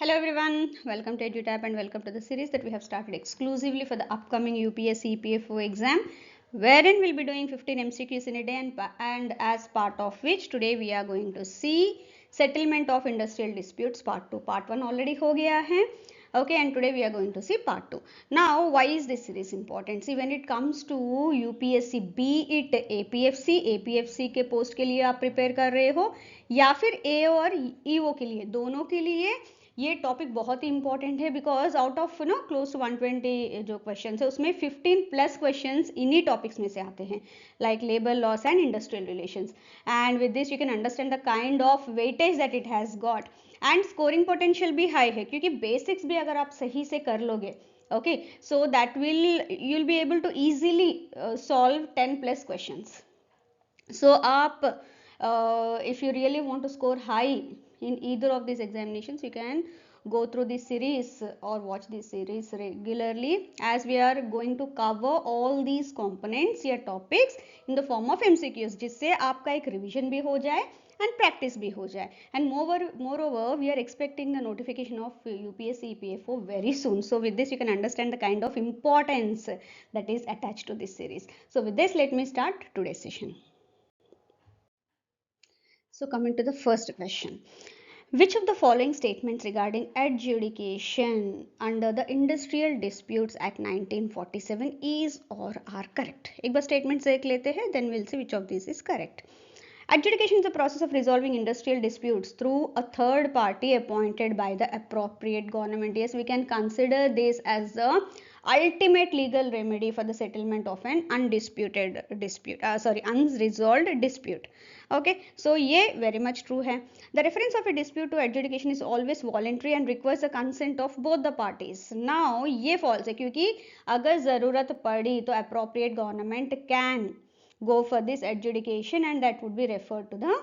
Hello everyone, welcome to EduTap and welcome to the series that we have started exclusively for the upcoming UPSC EPFO exam, wherein we'll be doing 15 MCQs in a day and as part of which today we are going to see settlement of industrial disputes part 2. Part 1 already ho gaya hai. Okay, and today we are going to see part 2. Now, why is this series important? See, when it comes to UPSC, be it APFC के post के लिए आप prepare कर रहे हो या फिर AO और EO के लिए, दोनों के लिए ये टॉपिक बहुत ही इंपॉर्टेंट है because out of close to 120 जो क्वेश्चन है उसमें 15 प्लस क्वेश्चन इन्हीं टॉपिक्स में से आते हैं like labour laws and industrial relations and with this you can understand the kind of weightage that it has got and scoring potential भी high है क्योंकि बेसिक्स भी अगर आप सही से कर लोगे okay, so that you'll be able to easily solve 10 plus questions. So if you really want to score high in either of these examinations, you can go through this series or watch this series regularly, as we are going to cover all these components या topics in the form of MCQs, जिससे आपका एक revision भी हो जाए and practice भी हो जाए. And moreover, we are expecting the notification of UPSC EPFO very soon. So with this, you can understand the kind of importance that is attached to this series. So with this, let me start today's session. So coming to the first question. Which of the following statements regarding adjudication under the Industrial Disputes Act 1947 is or are correct? एक बार statements देख लेते हैं, then we'll see which of these is correct. Adjudication is the process of resolving industrial disputes through a third party appointed by the appropriate government. Yes, we can consider this as the ultimate legal remedy for the settlement of an unresolved dispute. Okay, so ये very much true है. The reference of a dispute to adjudication is always voluntary and requires the consent of both the parties. Now ये false है क्योंकि अगर ज़रूरत पड़ी तो appropriate government can go for this adjudication and that would be referred to the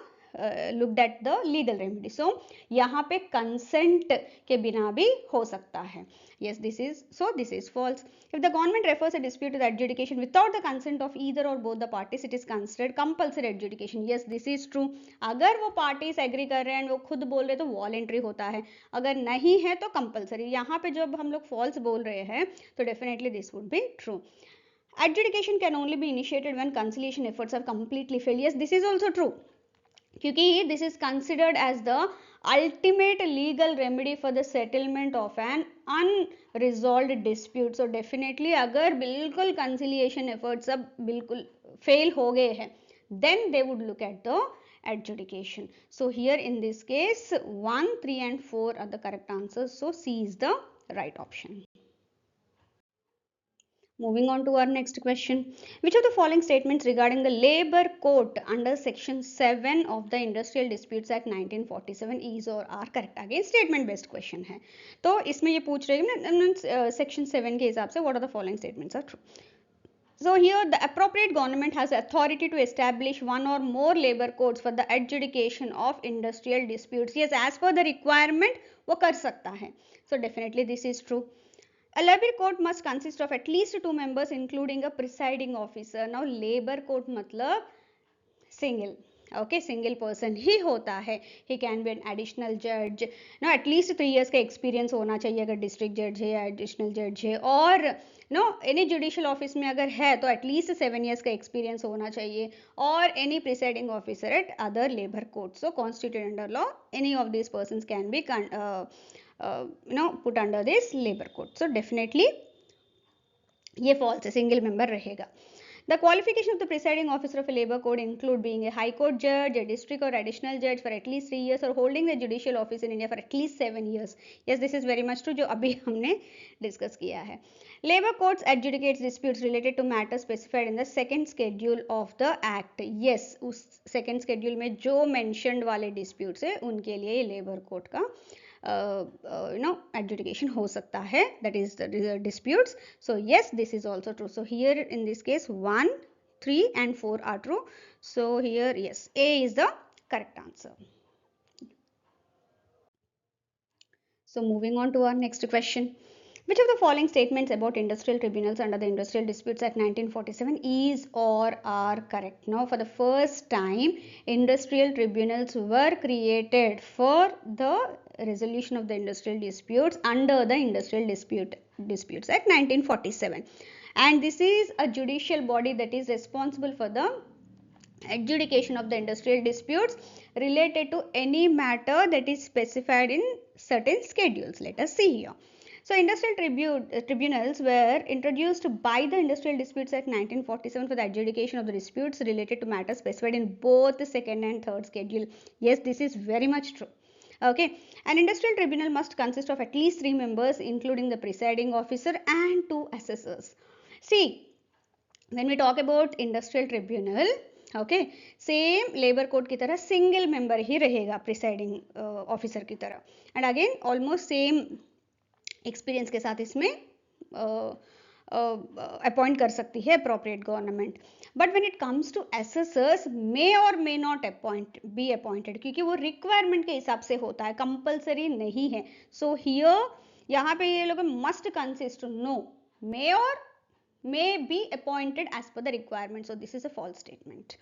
looked at the legal remedy. So यहाँ पे consent के बिना भी हो सकता है. Yes, this is false. If the government refers a dispute to the adjudication without the consent of either or both the parties, it is considered compulsory adjudication. Yes, this is true. अगर वो parties agree कर रहे हैं वो खुद बोल रहे तो voluntary होता है, अगर नहीं है तो compulsory. यहाँ पे जब हम लोग false बोल रहे हैं तो definitely this would be true. Adjudication can only be initiated when conciliation efforts are completely failed. Yes, this is also true. क्योंकि this is considered as the ultimate legal remedy for the settlement of an unresolved dispute. So definitely अगर बिल्कुल conciliation efforts सब बिल्कुल fail हो गए हैं, then they would look at the adjudication. So here in this case 1, 3 and 4 are the correct answers. So C is the right option. Moving on to our next question. Which of the following statements regarding the labor court under section 7 of the Industrial Disputes Act 1947 is or are correct? Again statement based question है. तो इसमें ये पूछ रही है ना section 7 के हिसाब से what are the following statements are true? So here the appropriate government has authority to establish one or more labor courts for the adjudication of industrial disputes. Yes, as per the requirement वो कर सकता है. So definitely this is true. A labor court must consist of at least 2 members including a presiding officer. Now labor court मतलब single. Okay, single person ही होता है. He can be an additional judge. Now at least 3 years का experience होना चाहिए अगर district judge है या additional judge है, और any judicial office में अगर है तो at least 7 years का experience होना चाहिए, or any presiding officer at other labor courts. So constituted under law, any of these persons can be put under this labor code. So definitely ये false है, single member रहेगा. The qualification of the presiding officer of a labor code include being a high court judge, a district or additional judge for at least 3 years, or holding the judicial office in India for at least 7 years. Yes, this is very much true जो अभी हमने discuss किया है. Labor courts adjudicates disputes related to matters specified in the second schedule of the act. Yes, उस second schedule में जो mentioned वाले disputes है उनके लिए labor court का adjudication हो सकता है, that is the disputes. So yes, this is also true. So here in this case 1, 3 and 4 are true. So here yes, A is the correct answer. So moving on to our next question. Which of the following statements about industrial tribunals under the Industrial Disputes Act 1947 is or are correct? Now, for the first time, industrial tribunals were created for the resolution of the industrial disputes under the Industrial Disputes Act 1947. And this is a judicial body that is responsible for the adjudication of the industrial disputes related to any matter that is specified in certain schedules. Let us see here. So, industrial tribunals were introduced by the Industrial Disputes Act 1947 for the adjudication of the disputes related to matters specified in both the second and third schedule. Yes, this is very much true. Okay, an industrial tribunal must consist of at least 3 members, including the presiding officer and 2 assessors. See, when we talk about industrial tribunal, okay same labour code की तरह single member ही रहेगा presiding officer की तरह, and again almost same experience के साथ इसमें appoint कर सकती है appropriate government. But when it comes to assessors may or may not be appointed, क्योंकि वो रिक्वायरमेंट के हिसाब से होता है, कंपल्सरी नहीं है. सो हियर यहाँ पे ये लोग मस्ट कंसिस्ट, नो, मे और may be appointed as per the requirement. So this is a false statement.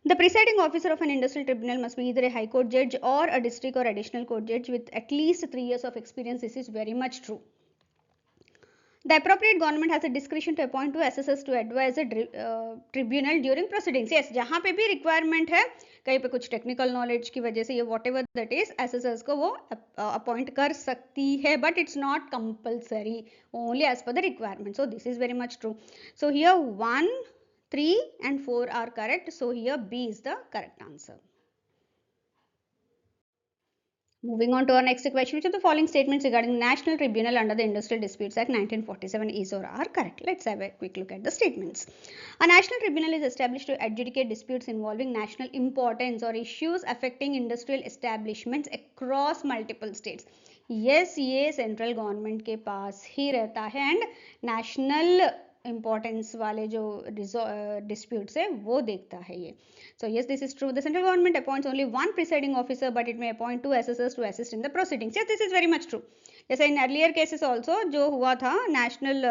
The presiding officer of an industrial tribunal must be either a high court judge or a district or additional court judge with at least 3 years of experience. This is very much true. The appropriate government has a discretion to appoint 2 assessors to advise a tribunal during proceedings. Yes, जहाँ पे भी requirement है, कहीं पे कुछ technical knowledge की वजह से ये whatever that is, assessors को वो appoint कर सकती है, but it's not compulsory, only as per the requirement. So this is very much true. So here 1, 3 and 4 are correct. So here B is the correct answer. Moving on to our next question, which of the following statements regarding National Tribunal under the Industrial Disputes Act 1947 is or are correct? Let's have a quick look at the statements. A national tribunal is established to adjudicate disputes involving national importance or issues affecting industrial establishments across multiple states. Yes, ये central government के पास ही रहता है and national importance वाले जो disputes है वो देखता है ये. So yes, this is true. The central government appoints only 1 presiding officer, but it may appoint 2 assessors to assist in the proceedings. Yes, this is very much true. जैसे in earlier cases also जो हुआ था national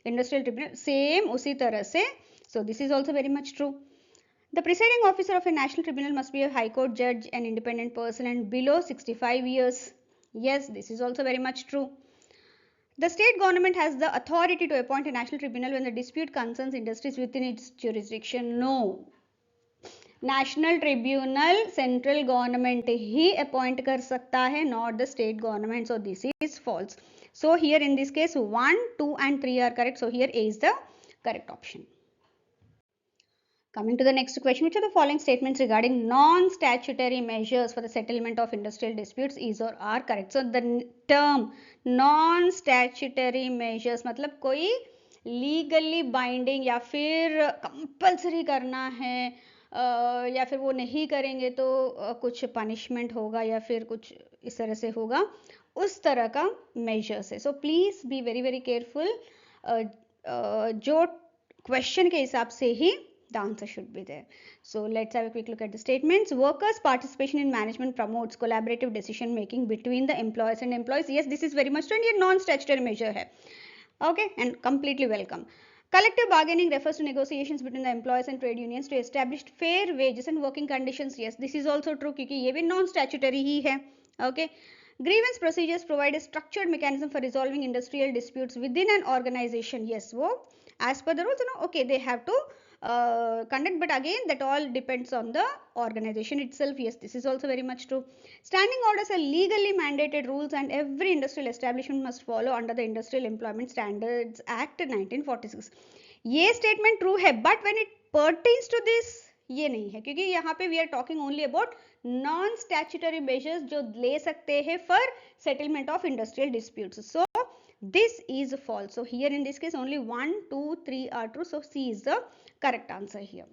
industrial tribunal, same उसी तरह से. So this is also very much true. The presiding officer of a national tribunal must be a high court judge, an independent person and below 65 years. Yes, this is also very much true. The state government has the authority to appoint a national tribunal when the dispute concerns industries within its jurisdiction. No. National tribunal central government ही appoint कर सकता है, not the state government. So this is false. So here in this case 1, 2 and 3 are correct. So here A is the correct option. Coming to the next question, which of the following statements regarding non-statutory measures for the settlement of industrial disputes is or are correct? So the term non-statutory measures मतलब कोई legally binding या फिर compulsory करना है या फिर वो नहीं करेंगे तो कुछ पनिशमेंट होगा या फिर कुछ इस तरह से होगा, उस तरह का मेजर्स है. So please be very very careful. जो क्वेश्चन के हिसाब से ही the answer should be there. So let's have a quick look at the statements. Workers' participation in management promotes collaborative decision making between the employers and employees. Yes, this is very much true and ये non-statutory measure है. Okay, and completely welcome. Collective bargaining refers to negotiations between the employers and trade unions to establish fair wages and working conditions. Yes, this is also true क्योंकि ये भी non-statutory ही है. Okay. Grievance procedures provide a structured mechanism for resolving industrial disputes within an organization. Yes, वो as per the rules, okay, they have to conduct, but again that all depends on the organization itself. Yes, this is also very much true. Standing orders are legally mandated rules and every industrial establishment must follow under the Industrial Employment Standards Act 1946. ये statement true है, but when it pertains to this ये नहीं है, क्योंकि यहाँ पे we are talking only about non-statutory measures जो ले सकते हैं for settlement of industrial disputes. So this is false. So here in this case only 1, 2, 3 are true. So C is the correct answer here.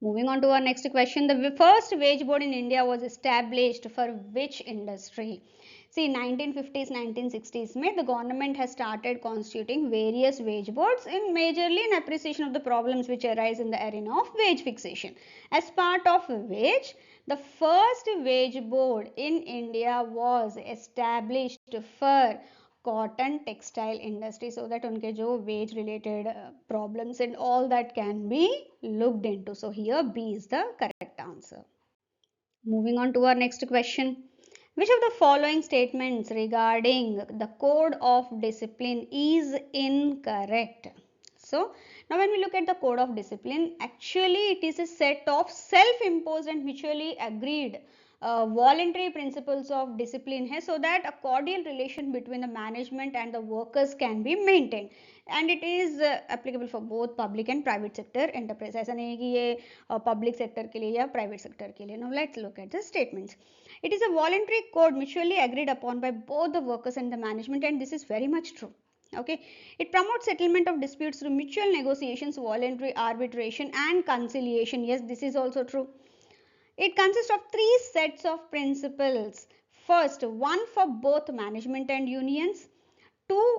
Moving on to our next question. The first wage board in India was established for which industry? See, 1950s, 1960s में the government has started constituting various wage boards in majorly in appreciation of the problems which arise in the arena of wage fixation. As part of which The first wage board in India was established for cotton textile industry so that उनके जो wage related problems and all that can be looked into. So here B is the correct answer. Moving on to our next question. Which of the following statements regarding the code of discipline is incorrect? So, now when we look at the code of discipline, actually it is a set of self-imposed and mutually agreed voluntary principles of discipline है, so that a cordial relation between the management and the workers can be maintained, and it is applicable for both public and private sector enterprise. ऐसा नहीं है कि ये public sector के लिए या private sector के लिए. Now let's look at the statements. It is a voluntary code mutually agreed upon by both the workers and the management, and this is very much true. Okay, it promotes settlement of disputes through mutual negotiations, voluntary arbitration and conciliation. Yes, this is also true. It consists of three sets of principles. First, one for both management and unions, two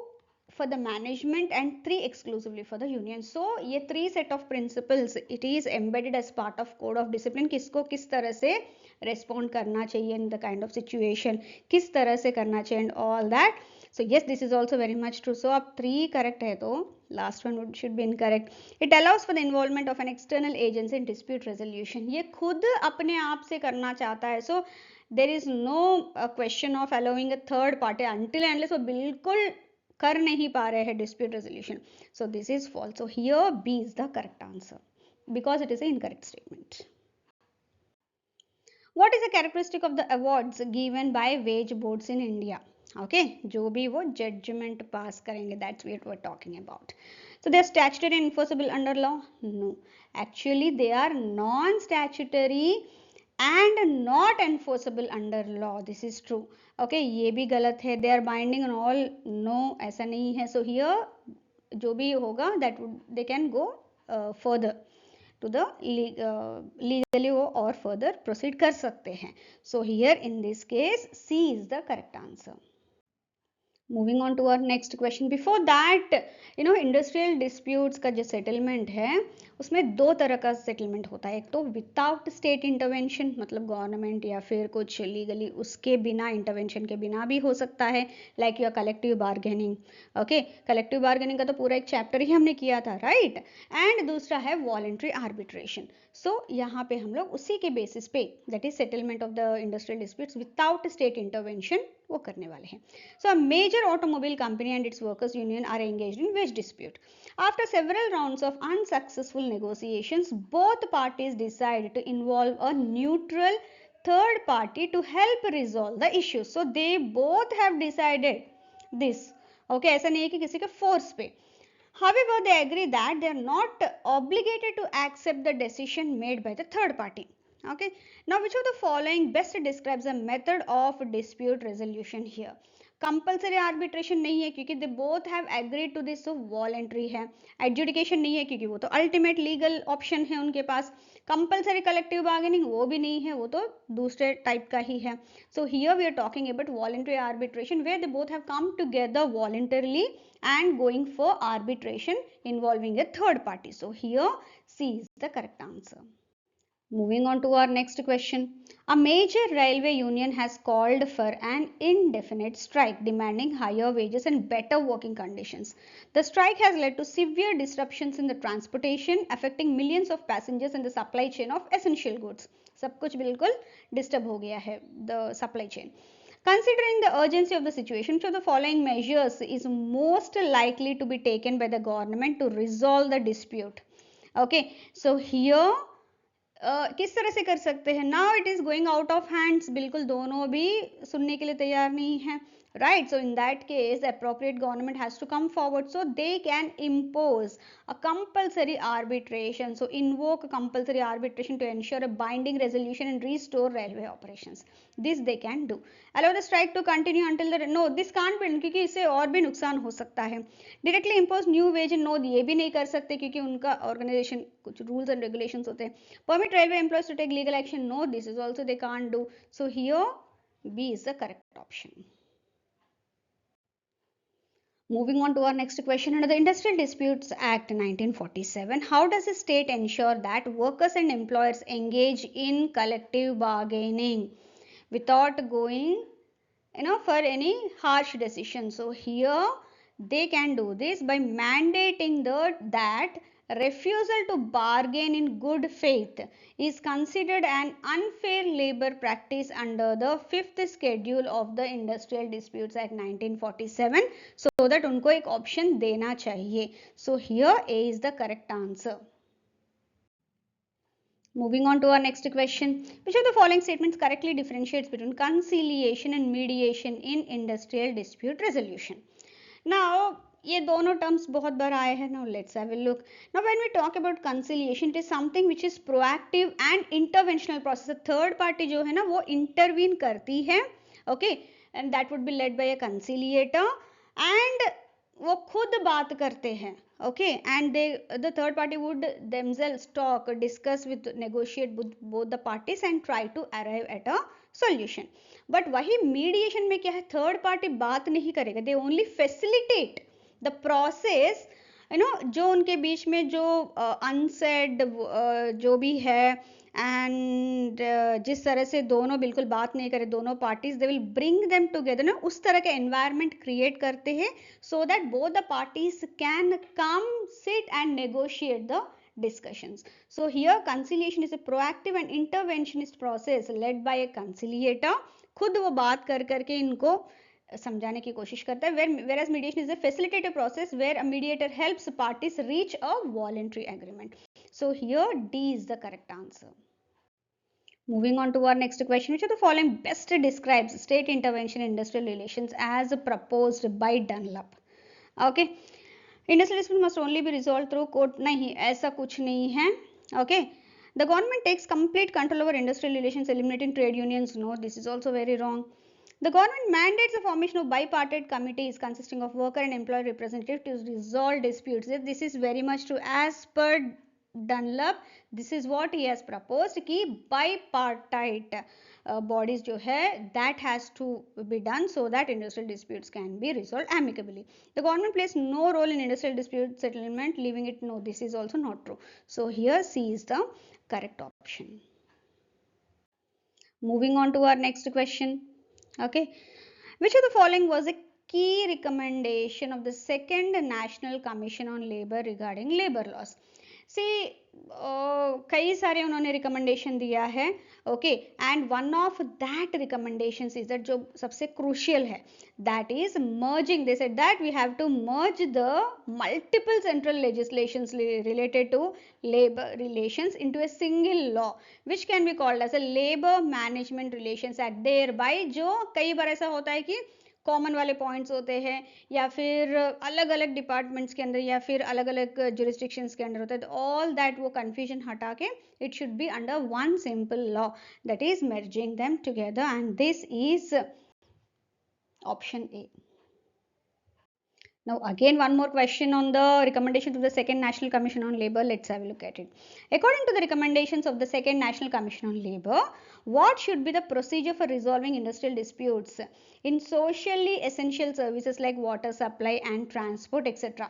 for the management, and three exclusively for the union. So ये three set of principles it is embedded as part of code of discipline. किसको किस तरह से respond करना चाहिए in the kind of situation, किस तरह से करना चाहिए and all that. So yes, this is also very much true. So अब 3 correct है तो last one should be incorrect. It allows for the involvement of an external agency in dispute resolution. ये खुद अपने आप से करना चाहता है. So there is no question of allowing a third party until and unless वो बिल्कुल कर नहीं पा रहे हैं dispute resolution. So this is false. So here B is the correct answer because it is an incorrect statement. What is the characteristic of the awards given by wage boards in India? Okay, जो भी वो judgment pass करेंगे, that's what we're talking about. So they are statutory and enforceable under law? No, actually they are non-statutory and not enforceable under law. This is true. Okay, ये भी गलत है. They are binding on all? No, ऐसा नहीं है. So here जो भी होगा that would they can go further to the legally or further proceed कर सकते हैं. So here in this case C is the correct answer. Moving on to our next question. Before that, industrial disputes का जो settlement है उसमें दो तरह का सेटलमेंट होता है. एक तो विदाउट स्टेट इंटरवेंशन, मतलब गवर्नमेंट या फिर कुछ लीगली उसके बिना इंटरवेंशन के बिना भी हो सकता है, like your collective bargaining. Okay, collective bargaining का तो पूरा एक चैप्टर ही हमने किया था, राइट. एंड दूसरा है वॉलंटरी आर्बिट्रेशन. सो यहाँ पे हम लोग उसी के बेसिस पे, that is settlement of the industrial disputes without state intervention, वो करने वाले हैं. So a major automobile company and its workers union are engaged in wage dispute. After several rounds of unsuccessful negotiations, both parties decided to involve a neutral third party to help resolve the issue. So they both have decided this. Okay, ऐसा नहीं है कि किसी के force पे. However, they agree that they are not obligated to accept the decision made by the third party. Okay, now which of the following best describes the method of dispute resolution here? Compulsory arbitration नहीं है क्योंकि they both have agreed to this, so voluntary है. Adjudication नहीं है क्योंकि वो तो ultimate legal option है उनके पास. कंपल्सरी कलेक्टिव बार्गेनिंग वो भी नहीं है, वो तो दूसरे टाइप का ही है. So here we are talking about voluntary arbitration where they both have come together voluntarily and going for arbitration involving a third party. So here C is the correct answer. Moving on to our next question. A major railway union has called for an indefinite strike demanding higher wages and better working conditions. The strike has led to severe disruptions in the transportation, affecting millions of passengers and the supply chain of essential goods. सब कुछ बिल्कुल disturb हो गया है, the supply chain. Considering the urgency of the situation, which of the following measures is most likely to be taken by the government to resolve the dispute? Okay, so here किस तरह से कर सकते हैं? Now it is going out of hands, बिल्कुल दोनों भी सुनने के लिए तैयार नहीं है, right? So in that case the appropriate government has to come forward so they can impose a compulsory arbitration, so invoke a compulsory arbitration to ensure a binding resolution and restore railway operations. This they can do. Allow the strike to continue until the, no, this can't be, क्योंकि इससे और भी नुकसान हो सकता है. Directly impose new wage, no, ये भी नहीं कर सकते क्योंकि उनका organization कुछ rules and regulations होते हैं. Permit railway employees to take legal action, no, this is also they can't do. So here B is the correct option. Moving on to our next question, under the Industrial Disputes Act 1947, how does the state ensure that workers and employers engage in collective bargaining without going for any harsh decision? So here they can do this by mandating that refusal to bargain in good faith is considered an unfair labor practice under the fifth schedule of the Industrial Disputes Act 1947, so that उनको एक option देना चाहिए. So here A is the correct answer. Moving on to our next question. Which of the following statements correctly differentiates between conciliation and mediation in industrial dispute resolution? Now, ये दोनों terms बहुत बार आए हैं. Now let's have a look. Now when we talk about conciliation, it is something which is proactive and interventional process. A third party जो है ना वो intervene करती है, okay, and that would be led by a conciliator, and वो खुद बात करते हैं, okay, and the third party would themselves talk, discuss with, negotiate with both the parties and try to arrive at a solution. But वही mediation में क्या है, third party बात नहीं करेगा, they only facilitate the process, जो उनके बीच में जो unsaid जो भी है, एंड जिस तरह से दोनों बिल्कुल बात नहीं करे, दोनों parties, they will bring them together, ना उस तरह का एनवायरनमेंट क्रिएट करते हैं so that both the parties can come sit and negotiate the discussions. So here conciliation is a proactive and interventionist process led by a conciliator. खुद वो बात कर करके इनको समझाने की कोशिश करता है, whereas mediation is a facilitative process where a mediator helps parties reach a voluntary agreement. So here D is the correct answer. Moving on to our next question, which of the following best describes state intervention in industrial relations as proposed by Dunlop? Okay, industrial dispute must only be resolved through court. नहीं, ऐसा कुछ नहीं है. Okay, the government takes complete control over industrial relations, eliminating trade unions. No, this is also very wrong. The government mandates the formation of bipartite committees consisting of worker and employer representatives to resolve disputes. This is very much true. As per Dunlop, this is what he has proposed कि bipartite bodies जो है that has to be done so that industrial disputes can be resolved amicably. The government plays no role in industrial dispute settlement, leaving it no. This is also not true. So here C is the correct option. Moving on to our next question. Okay, which of the following was a key recommendation of the second National Commission on Labour regarding labour laws? See, कई सारे उन्होंने recommendation दिया है, okay, and one of that recommendation is that जो सबसे crucial है, that is merging. They said that we have to merge the multiple central legislations related to labour relations into a single law which can be called as a labour management relations act. Thereby जो कई बार ऐसा होता है कि common वाले points होते हैं या फिर अलग अलग डिपार्टमेंट्स के अंदर या फिर अलग अलग जुरिस्डिक्शंस के अंदर होता है, तो ऑल दैट वो कन्फ्यूजन हटा के it should be under one simple law, that is merging them together, and this is option A. Now again one more question on the recommendations of the second National Commission on Labour. Let's have a look at it. According to the recommendations of the second National Commission on Labour, what should be the procedure for resolving industrial disputes in socially essential services like water supply and transport, etc.?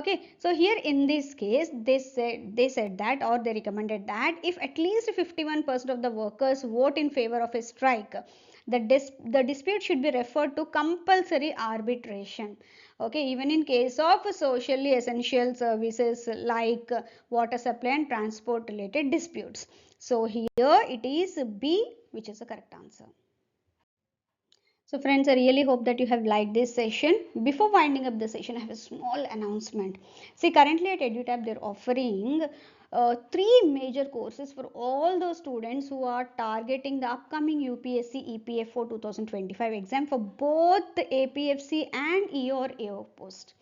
Okay, so here in this case they said that, or they recommended that, if at least 51% of the workers vote in favor of a strike, the dispute should be referred to compulsory arbitration. Okay, even in case of socially essential services like water supply and transport related disputes. So here it is B, which is the correct answer. So friends, I really hope that you have liked this session. Before winding up the session, I have a small announcement. See, currently at EduTap, they're offering 3 major courses for all those students who are targeting the upcoming UPSC EPFO 2025 exam for both the APFC and EO or AO post.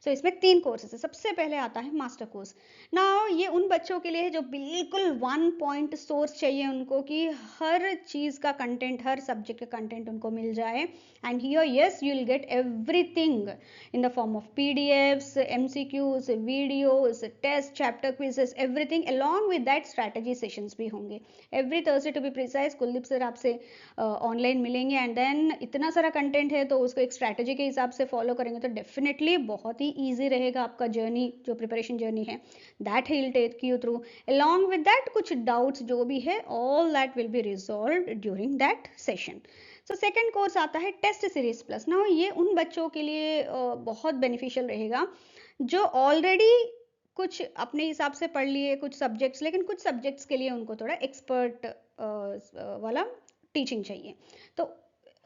सो इसमें 3 courses है। सबसे पहले आता है master course. Now ये उन बच्चों के लिए है जो बिल्कुल 1 पॉइंट सोर्स चाहिए उनको, कि हर चीज़ का कंटेंट, हर सब्जेक्ट का कंटेंट उनको मिल जाए। And here yes you will get everything in the form of PDFs, MCQs, videos, test, chapter quizzes, everything. Along with that strategy sessions भी होंगे every Thursday to be precise. Kuldeep sir आपसे online मिलेंगे and then इतना सारा content है तो उसको एक स्ट्रैटेजी के हिसाब से फॉलो करेंगे तो डेफिनेटली बहुत ही ईजी रहेगा आपका जर्नी, जो प्रिपरेशन जर्नी है that he will take you through. Along with that कुछ डाउट्स जो भी है all that will be resolve during that session. So second course आता है टेस्ट सीरीज प्लस। ना ये उन बच्चों के लिए बहुत बेनिफिशियल रहेगा जो ऑलरेडी कुछ अपने हिसाब से पढ़ लिए कुछ सब्जेक्ट्स, लेकिन कुछ सब्जेक्ट्स के लिए उनको थोड़ा एक्सपर्ट वाला टीचिंग चाहिए। तो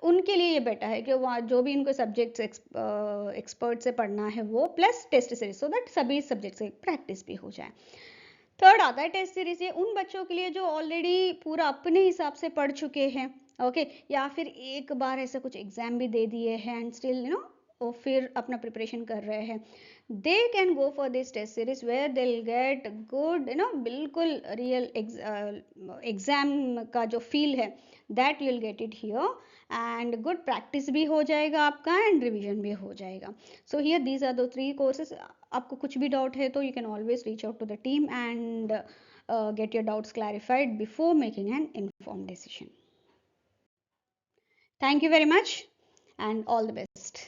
उनके लिए ये बेटर है कि वहाँ जो भी इनको सब्जेक्ट्स एक्सपर्ट से पढ़ना है वो plus test series, so that सभी सब्जेक्ट्स की प्रैक्टिस भी हो जाए। थर्ड आता है टेस्ट सीरीज। ये उन बच्चों के लिए जो ऑलरेडी पूरा अपने हिसाब से पढ़ चुके हैं, ओके, या फिर एक बार ऐसे कुछ एग्जाम भी दे दिए हैं एंड स्टिल और फिर अपना प्रिपरेशन कर रहे हैं। They can go for this test series where they will get good बिल्कुल रियल एग्जाम का जो फील है that you will get it here, and good practice भी हो जाएगा आपका एंड रिविजन भी हो जाएगा। So here these are the 3 courses. आपको कुछ भी डाउट है तो you can always reach out to the team and get your doubts clarified before making an informed decision. Thank you very much and all the best.